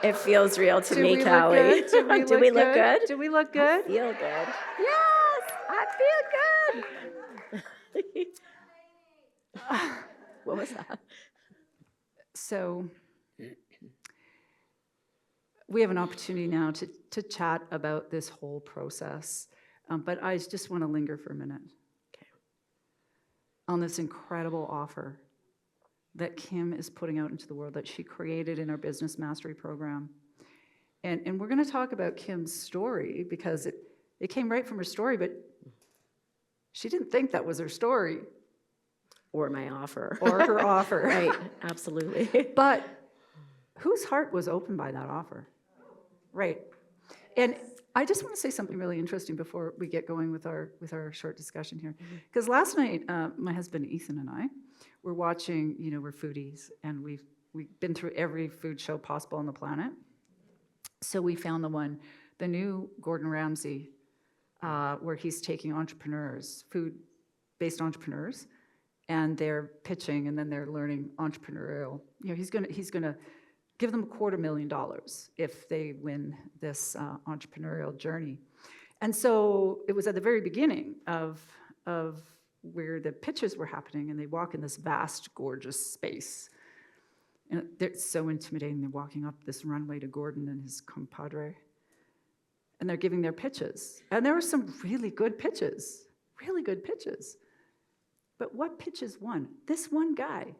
It feels real to me, we Callie. look good? Do we look good? Do we look good? I feel good. Yes, I feel good. What was that? So we have an opportunity now to chat about this whole process, but I just want to linger for a minute on this incredible offer that Kim is putting out into the world, that she created in our Business Mastery program. And we're going to talk about Kim's story because it came right from her story, but she didn't think that was her story. Or my offer. Or her offer. Right, absolutely. But whose heart was opened by that offer? Right. And I just want to say something really interesting before we get going with our short discussion here. Because last night, my husband Ethan and I were watching, we're foodies, and we've been through every food show possible on the planet. So we found the new Gordon Ramsay, where he's taking entrepreneurs, food-based entrepreneurs, and they're pitching, and then they're learning entrepreneurial. He's gonna give them $250,000 if they win this entrepreneurial journey. And so it was at the very beginning of where the pitches were happening, and they walk in this vast, gorgeous space. And they're so intimidating. They're walking up this runway to Gordon and his compadre, and they're giving their pitches. And there were some really good pitches. But what pitches won? This one guy.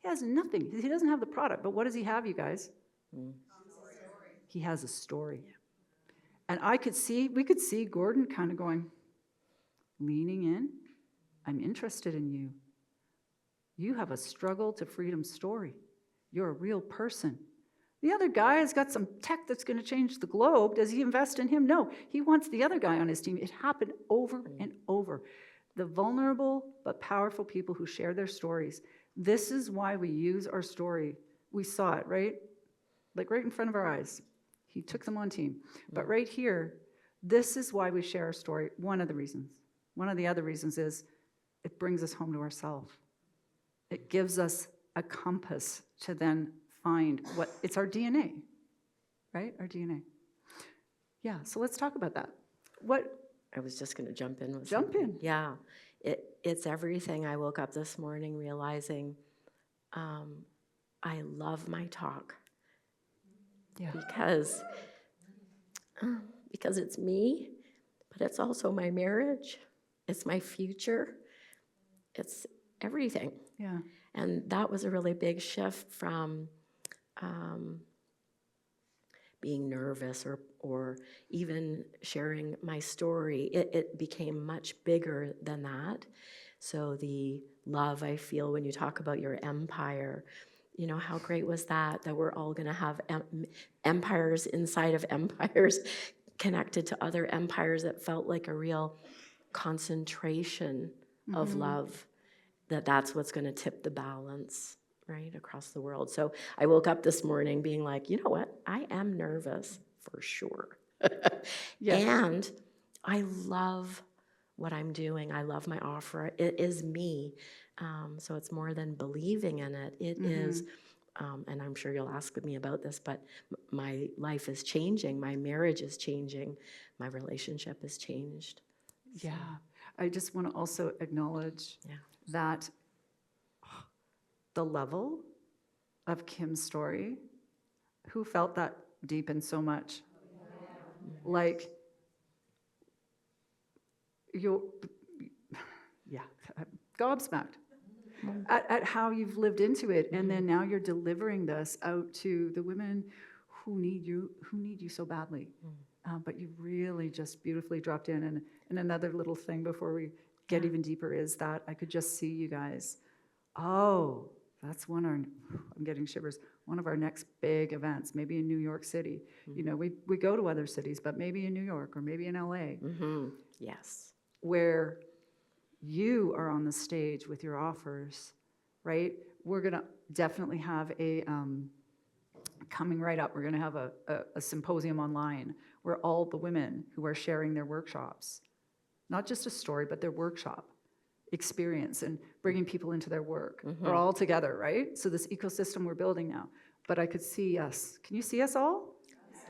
He has nothing. He doesn't have the product, but what does he have, you guys? He has a story. And we could see Gordon kind of going, leaning in. I'm interested in you. You have a struggle to freedom story. You're a real person. The other guy has got some tech that's going to change the globe. Does he invest in him? No. He wants the other guy on his team. It happened over and over. The vulnerable but powerful people who share their stories. This is why we use our story. We saw it, right? Like right in front of our eyes. He took them on team. But right here, this is why we share our story. One of the reasons. One of the other reasons is it brings us home to ourselves. It gives us a compass to then find it's our DNA, right? Our DNA. Yeah, so let's talk about that. I was just going to jump in with Jump something. in. Yeah, it's everything. I woke up this morning realizing I love my talk. Yeah. Because it's me, but it's also my marriage. It's my future. It's everything. Yeah. And that was a really big shift from being nervous or even sharing my story. It became much bigger than that. So the love I feel when you talk about your empire, how great was that we're all going to have empires inside of empires connected to other empires that felt like a real concentration of love, that's what's going to tip the balance, right, across the world. So I woke up this morning being like, you know what? I am nervous for sure. Yes. And I love what I'm doing. I love my offer. It is me. So it's more than believing in it. It is, and I'm sure you'll ask me about this, but my life is changing. My marriage is changing. My relationship has changed. So. Yeah. I just want to also acknowledge that the level of Kim's story, who felt that deep and so much? Like, gobsmacked at how you've lived into it, and then now you're delivering this out to the women who need you so badly. But you really just beautifully dropped in. And another little thing before we get even deeper is that I could just see you guys. Oh, that's I'm getting shivers. One of our next big events, maybe in New York City. We go to other cities, but maybe in New York or maybe in LA. Yes. Where you are on the stage with your offers, right? We're going to definitely have coming right up, we're going to have a symposium online where all the women who are sharing their workshops, not just a story, but their workshop experience and bringing people into their work, are all together, right? So this ecosystem we're building now, but I could see us. Can you see us all?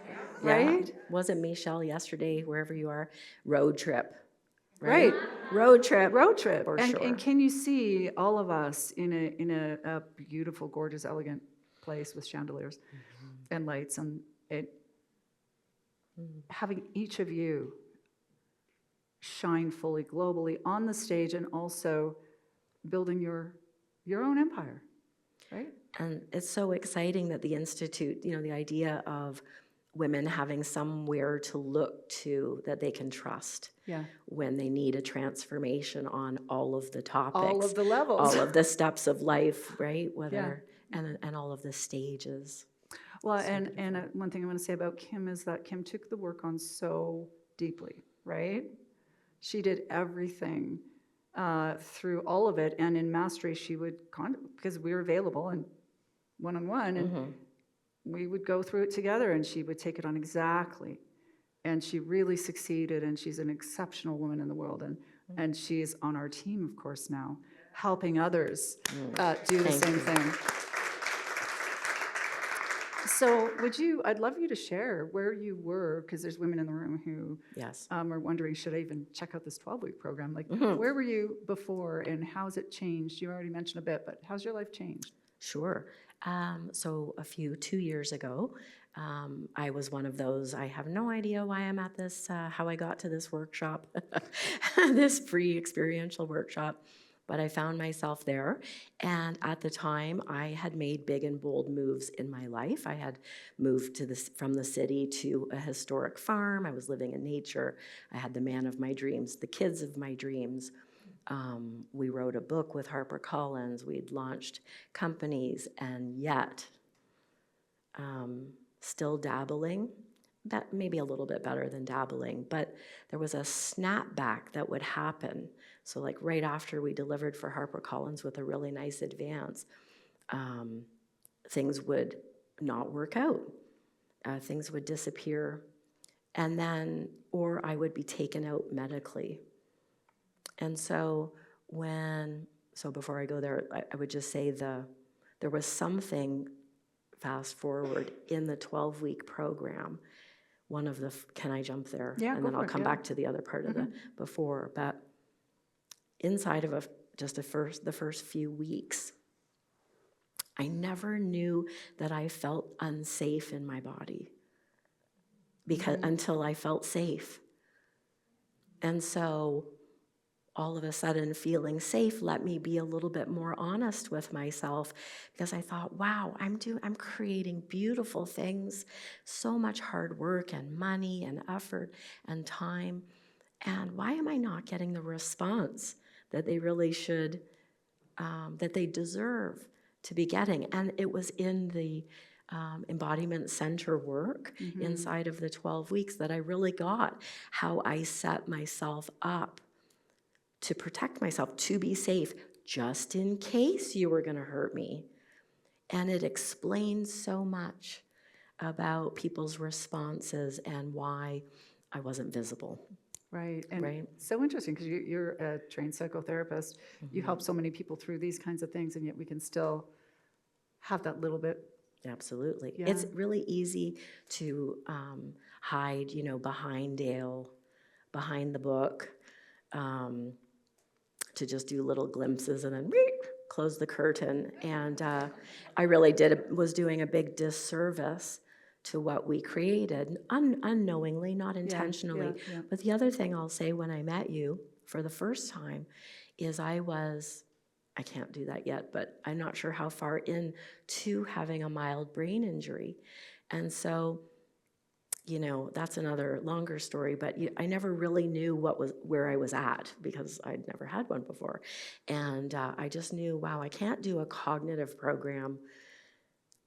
Yeah. Right? Wasn't Michelle yesterday, wherever you are, road trip, Right. Road trip. Road trip. For And, sure. and can you see all of us in a beautiful, gorgeous, elegant place with chandeliers and lights and having each of you shine fully globally on the stage and also building your own empire, right? And it's so exciting that the Institute, the idea of women having somewhere to look to that they can trust when they need a transformation on all of the topics. All of the levels. All of the steps of life, right? And all of the stages. Well, and one thing I want to say about Kim is that Kim took the work on so deeply, right? She did everything through all of it, and in Mastery, she would, because we were available and one-on-one, and we would go through it together, and she would take it on exactly. And she really succeeded, and she's an exceptional woman in the world, and she's on our team, of course, now, helping others do the same thing. So I'd love you to share where you were, because there's women in the room who are wondering, should I even check out this 12-week program? Like, where were you before, and how's it changed? You already mentioned a bit, but how's your life changed? Sure. So 2 years ago, I was one of those, I have no idea why I'm at this, how I got to this workshop, this free experiential workshop, but I found myself there. And at the time, I had made big and bold moves in my life. I had moved from the city to a historic farm. I was living in nature. I had the man of my dreams, the kids of my dreams. We wrote a book with HarperCollins. We'd launched companies, and yet still dabbling. That may be a little bit better than dabbling, but there was a snapback that would happen. So like right after we delivered for HarperCollins with a really nice advance, things would not work out. Things would disappear, and then, or I would be taken out medically. And so before I go there, I would just say there was something, fast forward, in the 12-week program. One of the, can I jump there? Yeah, and then I'll come back to the other part of the before. But inside of the first few weeks, I never knew that I felt unsafe in my body until I felt safe. And so all of a sudden feeling safe let me be a little bit more honest with myself, because I thought, wow, I'm creating beautiful things, so much hard work and money and effort and time, and why am I not getting the response that they really should, that they deserve to be getting? And it was in the embodiment center work inside of the 12 weeks that I really got how I set myself up to protect myself, to be safe, just in case you were going to hurt me. And it explains so much about people's responses and why I wasn't visible. Right, and so interesting, because you're a trained psychotherapist. You help so many people through these kinds of things, and yet we can still have that little bit. Absolutely. Yeah. It's really easy to hide, behind Dale, behind the book, to just do little glimpses and then close the curtain. And I really was doing a big disservice to what we created, unknowingly, not intentionally. Yeah. But the other thing I'll say, when I met you for the first time, is I can't do that yet, but I'm not sure how far into having a mild brain injury. And so, that's another longer story, but I never really knew where I was at, because I'd never had one before. And I just knew, wow, I can't do a cognitive program,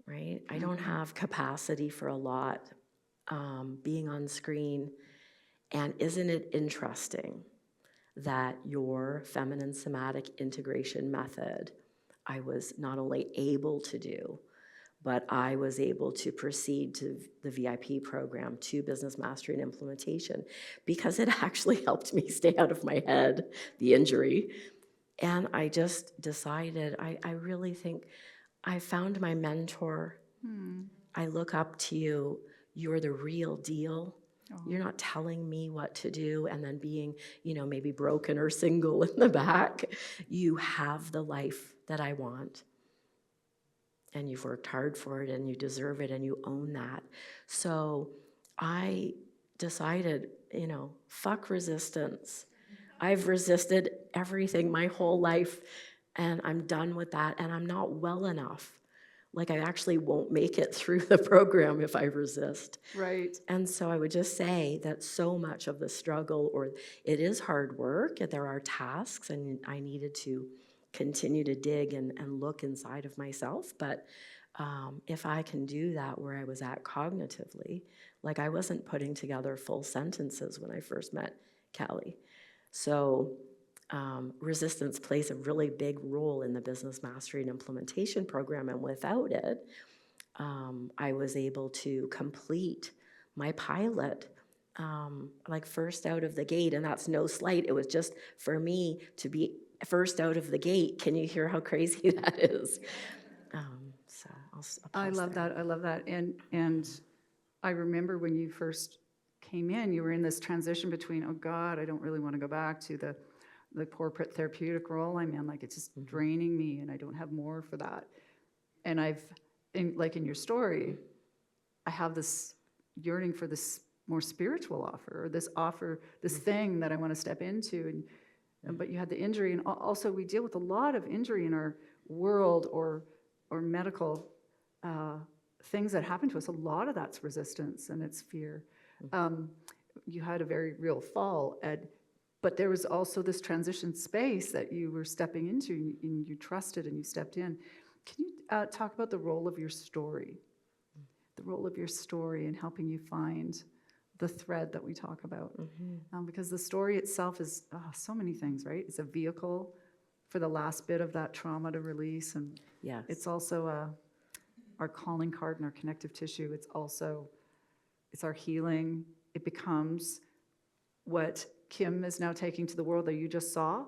right? I don't have capacity for a lot, being on screen. And isn't it interesting that your feminine somatic integration method, I was not only able to do, but I was able to proceed to the VIP program, to Business Mastery and Implementation, because it actually helped me stay out of my head, the injury. And I just decided, I really think I found my mentor I look up to you. You're the real deal. You're not telling me what to do and then being, maybe broken or single in the back. You have the life that I want. And you've worked hard for it and you deserve it and you own that. So I decided, fuck resistance. I've resisted everything my whole life and I'm done with that and I'm not well enough. Like I actually won't make it through the program if I resist. Right. And so I would just say that so much of the struggle, or it is hard work, there are tasks, and I needed to continue to dig and look inside of myself. But if I can do that where I was at cognitively, like I wasn't putting together full sentences when I first met Callie. So resistance plays a really big role in the Business Mastery and Implementation Program, and without it, I was able to complete my pilot like first out of the gate, and that's no slight. It was just for me to be first out of the gate. Can you hear how crazy that is? So I'll I love there. that. I love that. And I remember when you first came in, you were in this transition between, oh God, I don't really want to go back to the corporate therapeutic role I'm in. Like it's just draining me, and I don't have more for that. And in your story, I have this yearning for this more spiritual offer, this thing that I want to step into. But you had the injury, and also we deal with a lot of injury in our world or medical things that happen to us. A lot of that's resistance and it's fear. You had a very real fall, Ed, but there was also this transition space that you were stepping into, and you trusted and you stepped in. Can you talk about the role of your story? The role of your story in helping you find the thread that we talk about. Because the story itself is so many things, right? It's a vehicle for the last bit of that trauma to release, and yes. It's also our calling card and our connective tissue. It's our healing. It becomes what Kim is now taking to the world that you just saw,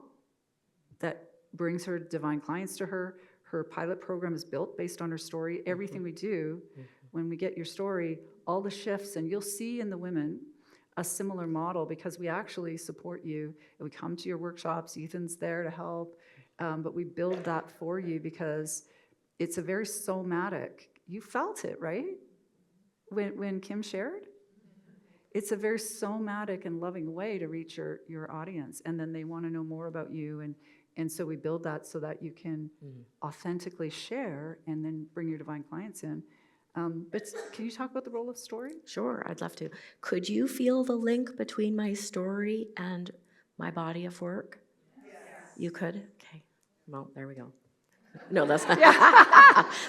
that brings her divine clients to her. Her pilot program is built based on her story. Everything we do, when we get your story, all the shifts, and you'll see in the women a similar model because we actually support you. We come to your workshops. Ethan's there to help, but we build that for you because it's a very somatic. You felt it, right? When Kim shared? It's a very somatic and loving way to reach your audience, and then they want to know more about you, and so we build that so that you can authentically share and then bring your divine clients in. But can you talk about the role of story? Sure, I'd love to. Could you feel the link between my story and my body of work? Yes. You could? Okay. Well, there we go. No, that's not.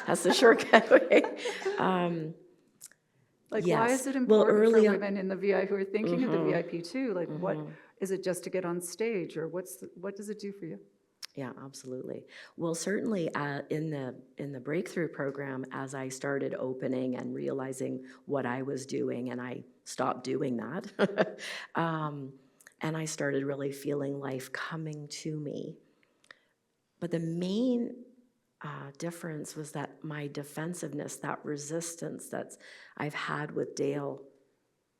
That's the shortcut way. Yes. Why is it important early for women in the VIP who are thinking of the VIP too? What is it, just to get on stage, or what does it do for you? Yeah, absolutely. Well, certainly in the breakthrough program, as I started opening and realizing what I was doing, and I stopped doing that, and I started really feeling life coming to me. But the main difference was that my defensiveness, that resistance that I've had with Dale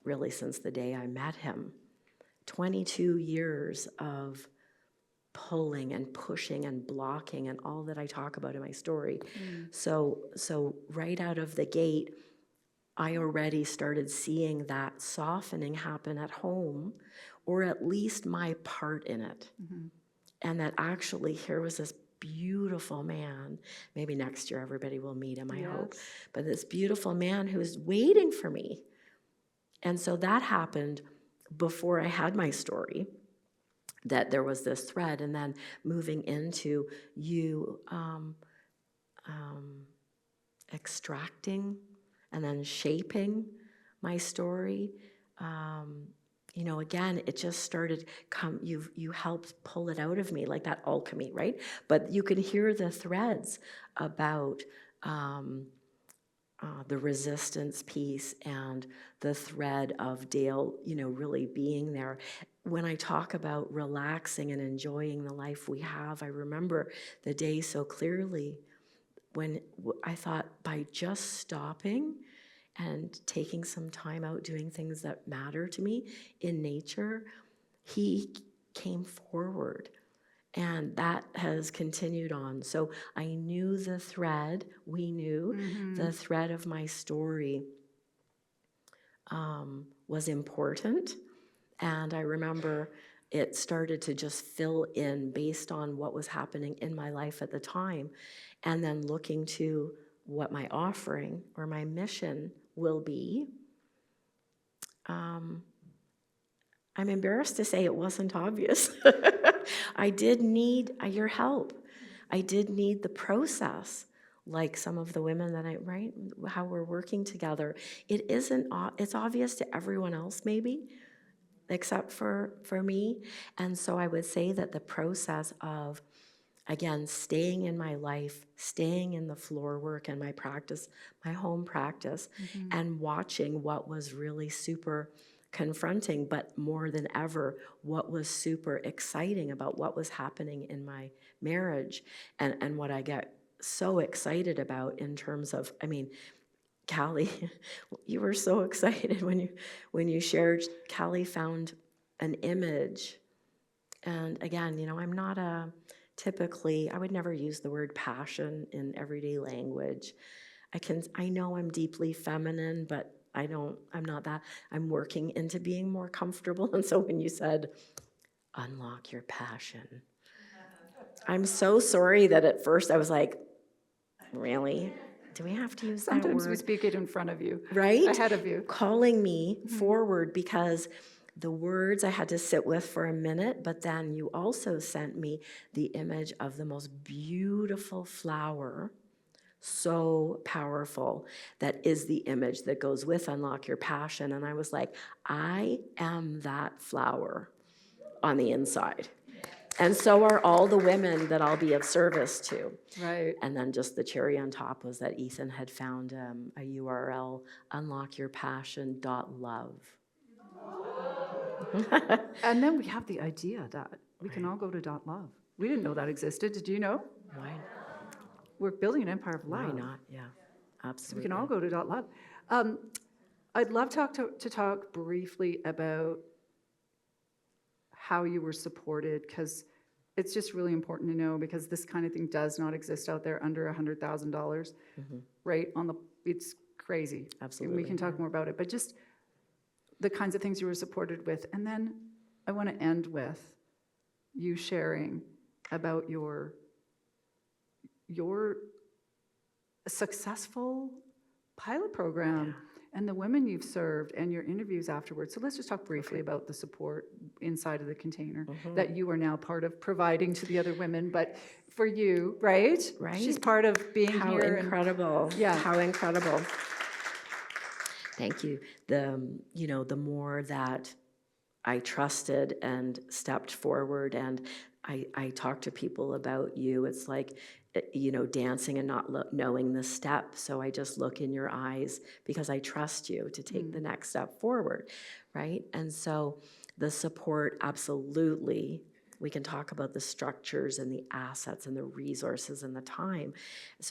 really since the day I met him, 22 years of pulling and pushing and blocking and all that I talk about in my story. So right out of the gate, I already started seeing that softening happen at home, or at least my part in it. And that actually here was this beautiful man. Maybe next year everybody will meet him, I hope. But this beautiful man who was waiting for me. And so that happened before I had my story, that there was this thread, and then moving into you extracting and then shaping my story. Again, it just started you helped pull it out of me, like that alchemy, right? But you can hear the threads about the resistance piece and the thread of Dale, really being there. When I talk about relaxing and enjoying the life we have, I remember the day so clearly I thought by just stopping and taking some time out doing things that matter to me in nature, he came forward. And that has continued on. So I knew the thread, we knew the thread of my story was important. And I remember it started to just fill in based on what was happening in my life at the time. And then looking to what my offering or my mission will be. I'm embarrassed to say it wasn't obvious. I did need your help. I did need the process, like some of the women that right, how we're working together. It isn't, it's obvious to everyone else maybe, except for me. And so I would say that the process of, again, staying in my life, staying in the floor work and my practice, my home practice, and watching what was really super confronting, but more than ever, what was super exciting about what was happening in my marriage, and what I get so excited about in terms of, I mean, Callie, you were so excited when you shared. Callie found an image, and again, I'm not typically, I would never use the word passion in everyday language. I know I'm deeply feminine, but I'm not that. I'm working into being more comfortable. And so when you said, unlock your passion, I'm so sorry that at first I was like, really? Do we have to use that word? Sometimes we speak it in front of you, right? ahead of you. Calling me forward, because the words I had to sit with for a minute, but then you also sent me the image of the most beautiful flower, so powerful, that is the image that goes with Unlock Your Passion. And I was like, I am that flower on the inside. And so are all the women that I'll be of service to. Right. And then just the cherry on top was that Ethan had found a URL, unlockyourpassion.love. And then we have the idea that we can all go to .love. We didn't know that existed. Did you know? Why? We're building an empire of love. Why not? Yeah, absolutely. So we can all go to .love. I'd love to talk briefly about how you were supported, because it's just really important to know, because this kind of thing does not exist out there under $100,000, right? It's crazy. Absolutely. And we can talk more about it, but just the kinds of things you were supported with. And then I want to end with you sharing about your successful pilot program and the women you've served and your interviews afterwards. So let's just talk briefly about the support inside of the container that you are now part of providing to the other women. But for you, right? Right. She's part of being How here. incredible. Yeah. How incredible. Thank you. The more that I trusted and stepped forward, and I talked to people about you, it's like, dancing and not knowing the step. So I just look in your eyes because I trust you to take the next step forward, right? And so the support, absolutely. We can talk about the structures and the assets and the resources and the time.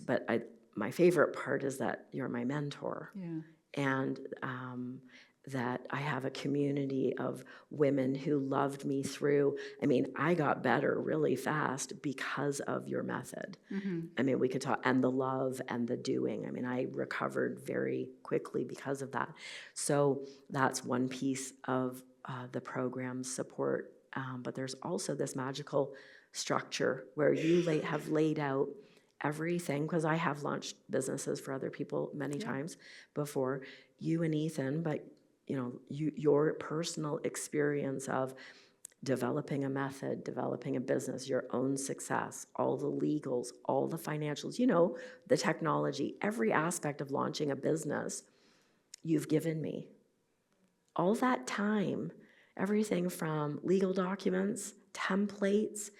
But my favorite part is that you're my mentor. Yeah. And that I have a community of women who loved me through. I mean, I got better really fast because of your method. I mean, we could talk, and the love and the doing. I mean, I recovered very quickly because of that. So that's one piece of the program's support. But there's also this magical structure where you have laid out everything, because I have launched businesses for other people many times before, you and Ethan, but your personal experience of developing a method, developing a business, your own success, all the legals, all the financials, the technology, every aspect of launching a business, you've given me. All that time, everything from legal documents, templates.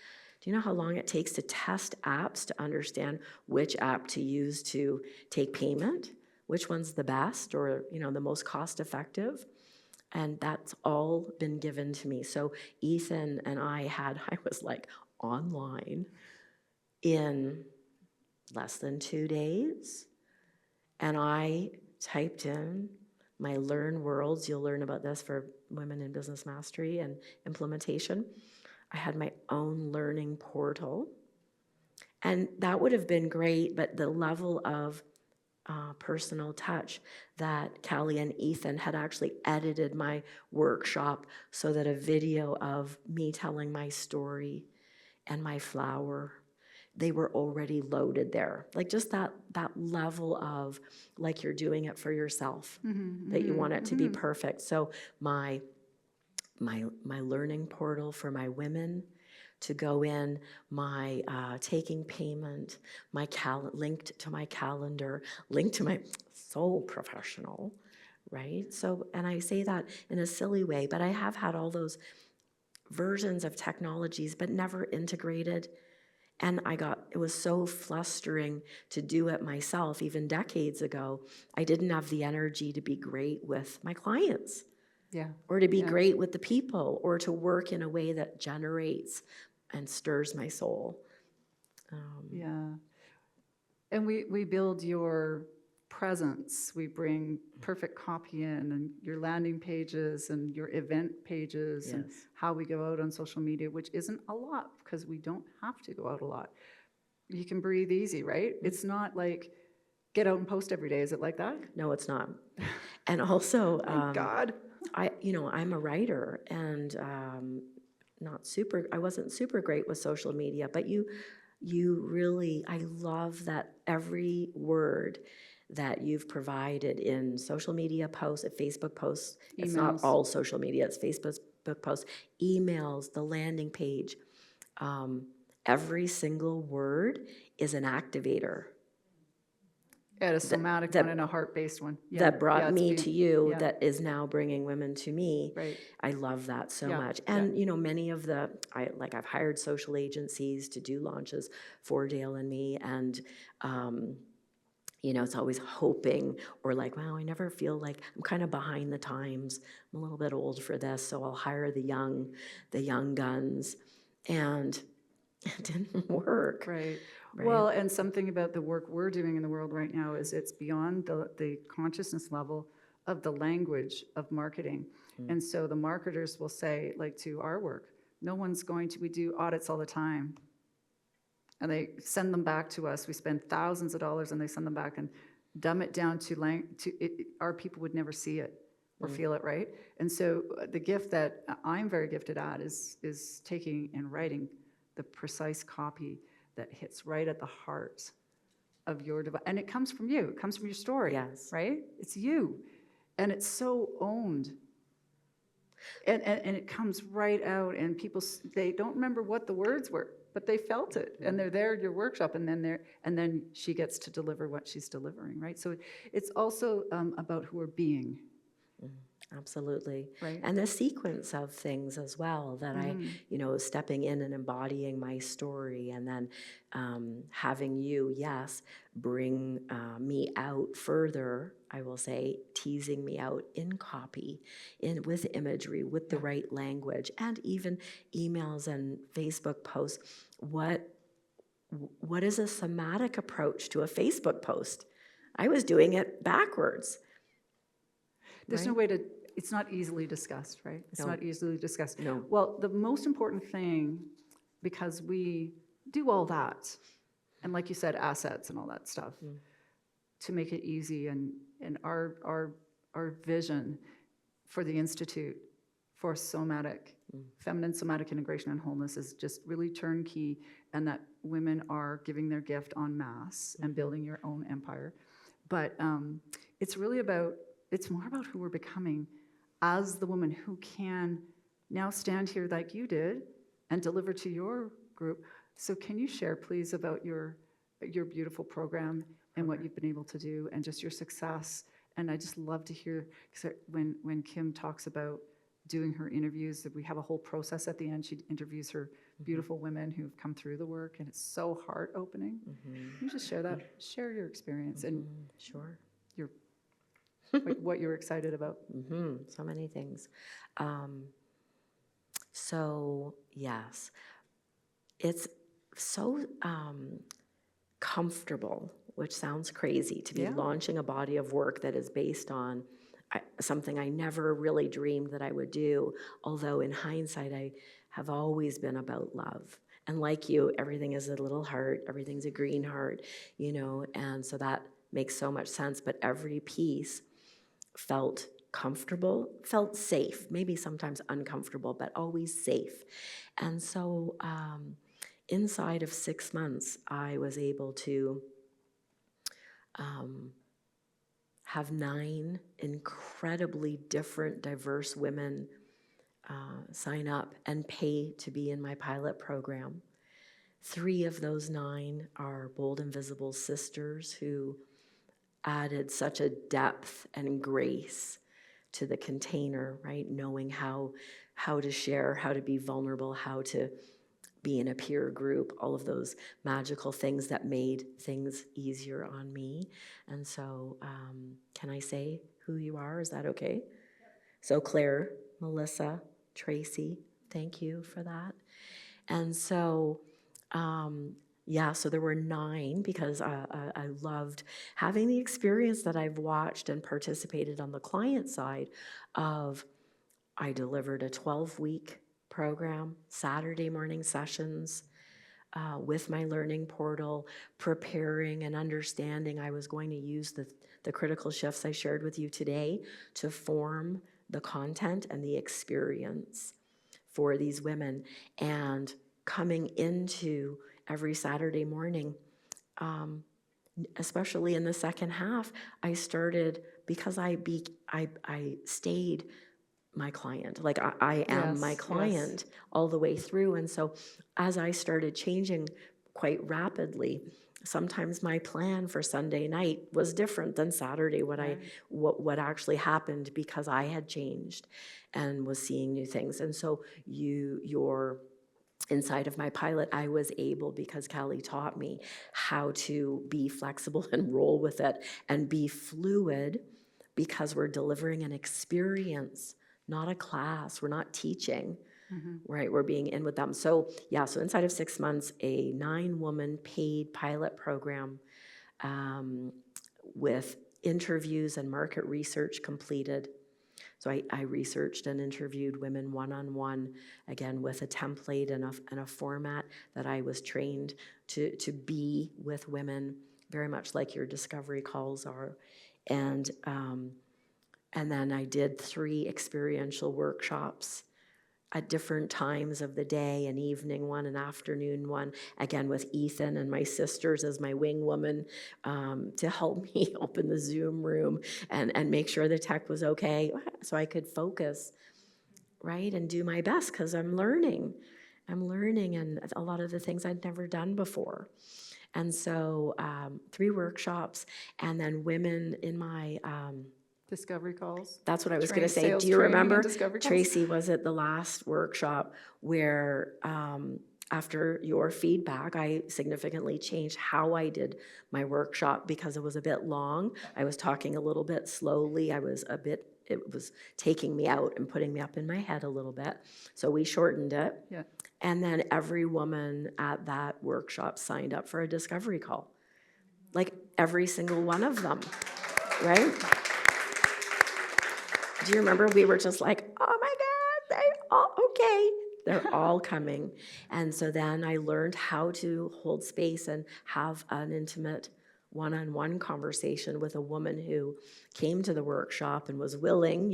Do you know how long it takes to test apps to understand which app to use to take payment? Which one's the best, or the most cost effective? And that's all been given to me. So Ethan and I was like online in less than 2 days, and I typed in my Learn Worlds. You'll learn about this for Women in Business Mastery and Implementation. I had my own learning portal, and that would have been great, but the level of personal touch that Callie and Ethan had actually edited my workshop so that a video of me telling my story and my flower, they were already loaded there. Like just that level of like you're doing it for yourself, that you want it to be perfect. So my learning portal for my women to go in, my taking payment, my linked to my calendar, linked to my, so professional, right? So, and I say that in a silly way, but I have had all those versions of technologies, but never integrated. And it was so flustering to do it myself. Even decades ago, I didn't have the energy to be great with my clients. Yeah. Or to be great with the people, or to work in a way that generates and stirs my soul. Yeah. And we build your presence. We bring perfect copy in, and your landing pages and your event pages, and how we go out on social media, which isn't a lot because we don't have to go out a lot. You can breathe easy, right? It's not like get out and post every day. Is it like that? No, it's not. And also, Thank God. I'm a writer, and I wasn't super great with social media, but you really, I love that every word that you've provided in social media posts, Facebook posts, it's not all social media, it's Facebook posts, emails, the landing page, every single word is an activator. Yeah, a somatic one and a heart-based one. That brought me to you, that is now bringing women to me. Right. I love that so much. And, many of I've hired social agencies to do launches for Dale and me. And, it's always hoping, or like, wow, I never feel like I'm kind of behind the times. I'm a little bit old for this, so I'll hire the young guns. And it didn't work. Right. Well, and something about the work we're doing in the world right now is it's beyond the consciousness level of the language of marketing. And so the marketers will say, like to our work, we do audits all the time. And they send them back to us. We spend thousands of dollars and they send them back and dumb it down to our people would never see it or feel it, right? And so the gift that I'm very gifted at is taking and writing the precise copy that hits right at the heart of your device. And it comes from you. It comes from your story, right? It's you. And it's so owned. And it comes right out, and people, they don't remember what the words were, but they felt it, and they're there at your workshop, and then she gets to deliver what she's delivering, right? So it's also about who we're being. Absolutely. Right. And the sequence of things as well, that I, stepping in and embodying my story, and then having you, bring me out further, I will say, teasing me out in copy, with imagery, with the right language, and even emails and Facebook posts. What is a somatic approach to a Facebook post? I was doing it backwards. There's no way to, it's not easily discussed, right? It's not easily discussed. No. Well, the most important thing, because we do all that, and like you said, assets and all that stuff, to make it easy, and our vision for the Institute for Somatic, Feminine Somatic Integration and Wholeness is just really turnkey, and that women are giving their gift en masse and building your own empire. But it's really it's more about who we're becoming as the woman who can now stand here like you did and deliver to your group. So can you share, please, about your beautiful program and what you've been able to do and just your success? And I just love to hear, because when Kim talks about doing her interviews, we have a whole process at the end. She interviews her beautiful women who've come through the work, and it's so heart-opening. Can you just share that? Share your experience and Sure. what you're excited about. So many things. So yes, it's so comfortable, which sounds crazy, to be Yeah. launching a body of work that is based on something I never really dreamed that I would do. Although in hindsight, I have always been about love. And like you, everything is a little heart, everything's a green heart, you know, and so that makes so much sense. But every piece felt comfortable, felt safe, maybe sometimes uncomfortable, but always safe. And so inside of 6 months, I was able to have 9 incredibly different, diverse women sign up and pay to be in my pilot program. 3 of those 9 are Bold and Visible sisters who added such a depth and grace to the container, right? Knowing how to share, how to be vulnerable, how to be in a peer group, all of those magical things that made things easier on me. And so, can I say who you are? Is that okay? Yep. So Claire, Melissa, Tracy, thank you for that. And so, so there were 9 because I loved having the experience that I've watched and participated on the client side of, I delivered a 12-week program, Saturday morning sessions with my learning portal, preparing and understanding I was going to use the critical shifts I shared with you today to form the content and the experience for these women. And coming into every Saturday morning, especially in the second half, I started, because I stayed my client. Like I am my client all the way through. And so as I started changing quite rapidly, sometimes my plan for Sunday night was different than Saturday, what actually happened, because I had changed and was seeing new things. And so you're inside of my pilot, I was able, because Callie taught me how to be flexible and roll with it and be fluid, because we're delivering an experience, not a class. We're not teaching, right? We're being in with them. So so inside of 6 months, a 9-woman paid pilot program with interviews and market research completed. So I researched and interviewed women one-on-one, again, with a template and a format that I was trained to be with women, very much like your discovery calls are. And then I did 3 experiential workshops at different times of the day, an evening one, an afternoon one, again with Ethan and my sisters as my wing woman to help me open the Zoom room and make sure the tech was okay so I could focus, right, and do my best, because I'm learning and a lot of the things I'd never done before. And so 3 workshops, and then women in my... discovery calls. That's what I was going to say. Do you remember, Tracy, was it the last workshop where after your feedback, I significantly changed how I did my workshop because it was a bit long. I was talking a little bit slowly. It was taking me out and putting me up in my head a little bit. So we shortened it. Yeah. And then every woman at that workshop signed up for a discovery call. Like every single one of them, right? Do you remember we were just like, oh my God, they're all coming. And so then I learned how to hold space and have an intimate one-on-one conversation with a woman who came to the workshop and was willing,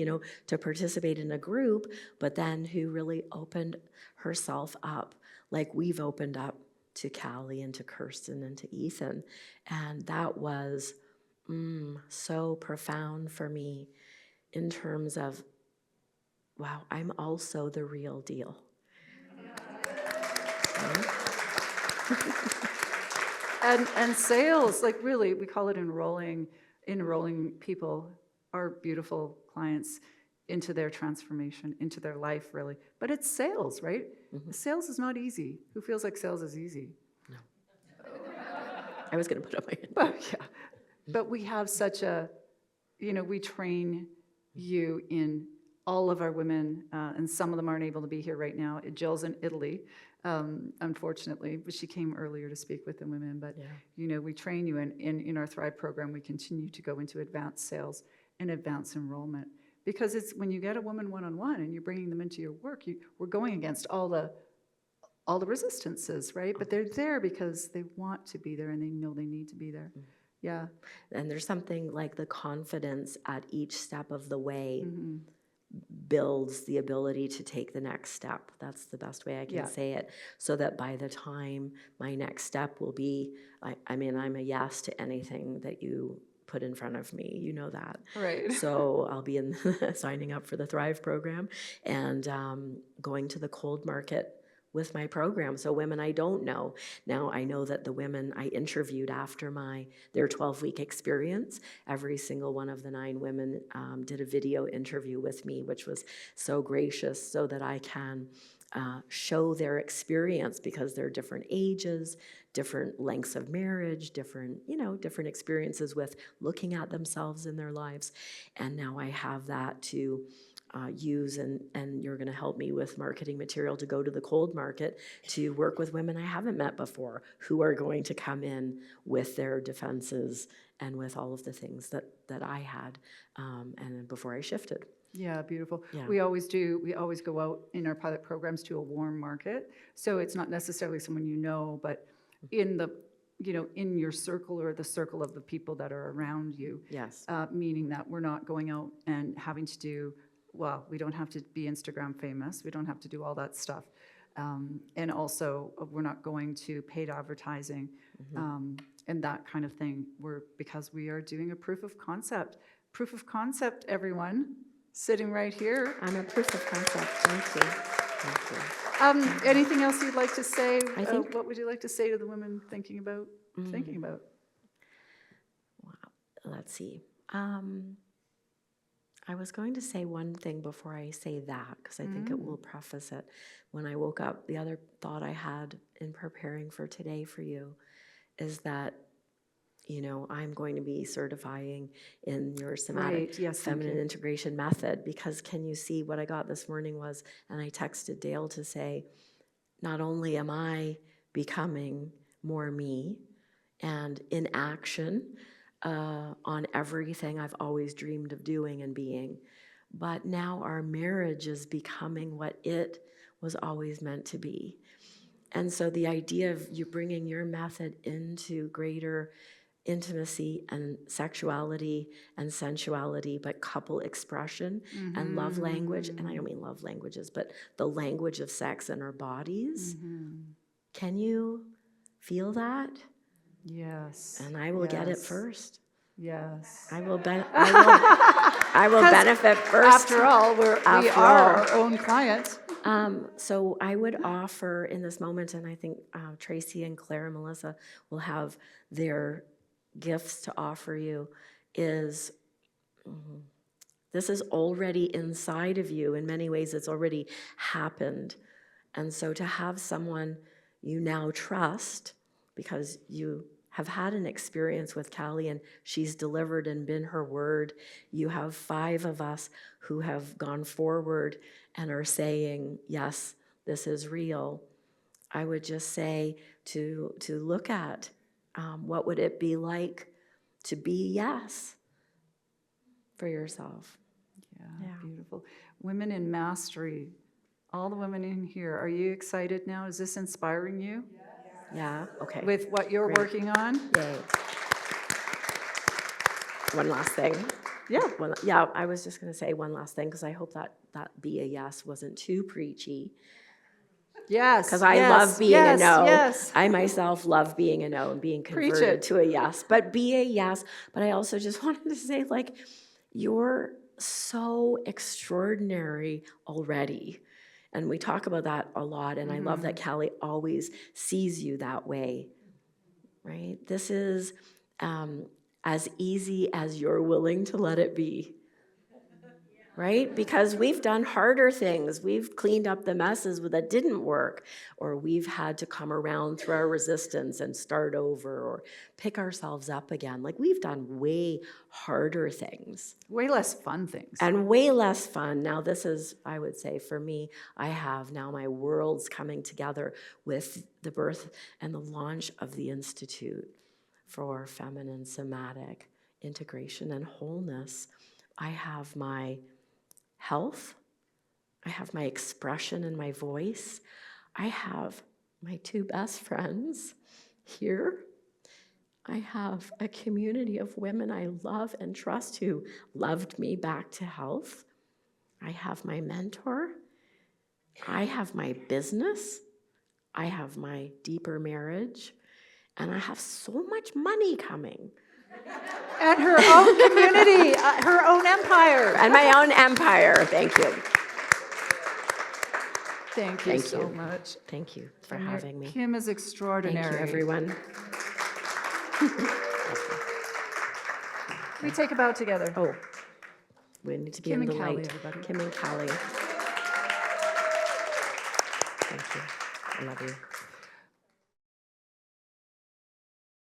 to participate in a group, but then who really opened herself up like we've opened up to Callie and to Kirsten and to Ethan. And that was so profound for me, in terms of, wow, I'm also the real deal. And sales, like really, we call it enrolling people, our beautiful clients, into their transformation, into their life, really. But it's sales, right? Mm-hmm. Sales is not easy. Who feels like sales is easy? No. I was going to put up my hand. But we have such a, we train you in all of our women, and some of them aren't able to be here right now. Jill's in Italy, unfortunately, but she came earlier to speak with the women. But, Yeah. you know, we train you in our Thrive program. We continue to go into advanced sales and advanced enrollment. Because it's when you get a woman one-on-one and you're bringing them into your work, we're going against all the resistances, right? But they're there because they want to be there and they know they need to be there. Yeah. And there's something like the confidence at each step of the way Mm-hmm. builds the ability to take the next step. That's the best way I can Yeah. say it. So that by the time my next step will be, I mean, I'm a yes to anything that you put in front of me. You know that. Right. So I'll be signing up for the Thrive program and going to the cold market with my program. So women I don't know. Now I know that the women I interviewed after their 12-week experience, every single one of the 9 women did a video interview with me, which was so gracious so that I can show their experience because they're different ages, different lengths of marriage, different experiences with looking at themselves in their lives. And now I have that to use, and you're going to help me with marketing material to go to the cold market to work with women I haven't met before who are going to come in with their defenses and with all of the things that I had and before I shifted. Yeah, beautiful. Yeah. We always go out in our pilot programs to a warm market. So it's not necessarily someone you know, but in your circle or the circle of the people that are around you. Yes. Meaning that we're not going out and having to do, well, we don't have to be Instagram famous. We don't have to do all that stuff. And also we're not going to paid advertising and that kind of thing. Because we are doing a proof of concept. Proof of concept, everyone. Sitting right here. I'm a proof of concept. Thank you. Anything else you'd like to say? I think- What would you like to say to the women thinking about? Wow. Let's see. I was going to say one thing before I say that, because I think it will preface it. When I woke up, the other thought I had in preparing for today for you is that, I'm going to be certifying in your somatic feminine integration method, because can you see what I got this morning was, and I texted Dale to say, not only am I becoming more me and in action on everything I've always dreamed of doing and being, but now our marriage is becoming what it was always meant to be. And so the idea of you bringing your method into greater intimacy and sexuality and sensuality, but couple expression and love language, and I don't mean love languages, but the language of sex and our bodies. Can you feel that? Yes. And I will get it first. Yes. I will benefit first. After all, we are our own clients. So I would offer in this moment, and I think Tracy and Claire and Melissa will have their gifts to offer you, is this is already inside of you. In many ways, it's already happened. And so to have someone you now trust, because you have had an experience with Callie and she's delivered and been her word. You have 5 of us who have gone forward and are saying, yes, this is real. I would just say to look at what would it be like to be yes for yourself. Yeah, beautiful. Women in mastery. All the women in here, are you excited now? Is this inspiring you? Yeah, okay. With what you're working on? Yay. One last thing. Yeah. I was just going to say one last thing, because I hope that be a yes wasn't too preachy. Yes. Because I love being a no. Yes. I myself love being a no and being converted to a yes. But be a yes. But I also just wanted to say, you're so extraordinary already. And we talk about that a lot. And I love that Callie always sees you that way, right? This is as easy as you're willing to let it be. right? Because we've done harder things. We've cleaned up the messes that didn't work, or we've had to come around through our resistance and start over or pick ourselves up again. Like, we've done way harder things. Way less fun things. And way less fun. Now, this is, I would say, for me, I have now my worlds coming together with the birth and the launch of the Institute for Feminine Somatic Integration and Wholeness. I have my health. I have my expression and my voice. I have my two best friends here. I have a community of women I love and trust who loved me back to health. I have my mentor. I have my business. I have my deeper marriage. And I have so much money coming. And her own community, her own empire. And my own empire. Thank you. Thank you so much. Thank you for having me. Kim is extraordinary. Thank you, everyone. We take a bow together. Oh, we need to be Kim in the and Callie, light. everybody. Kim and Callie. Thank you. I love you.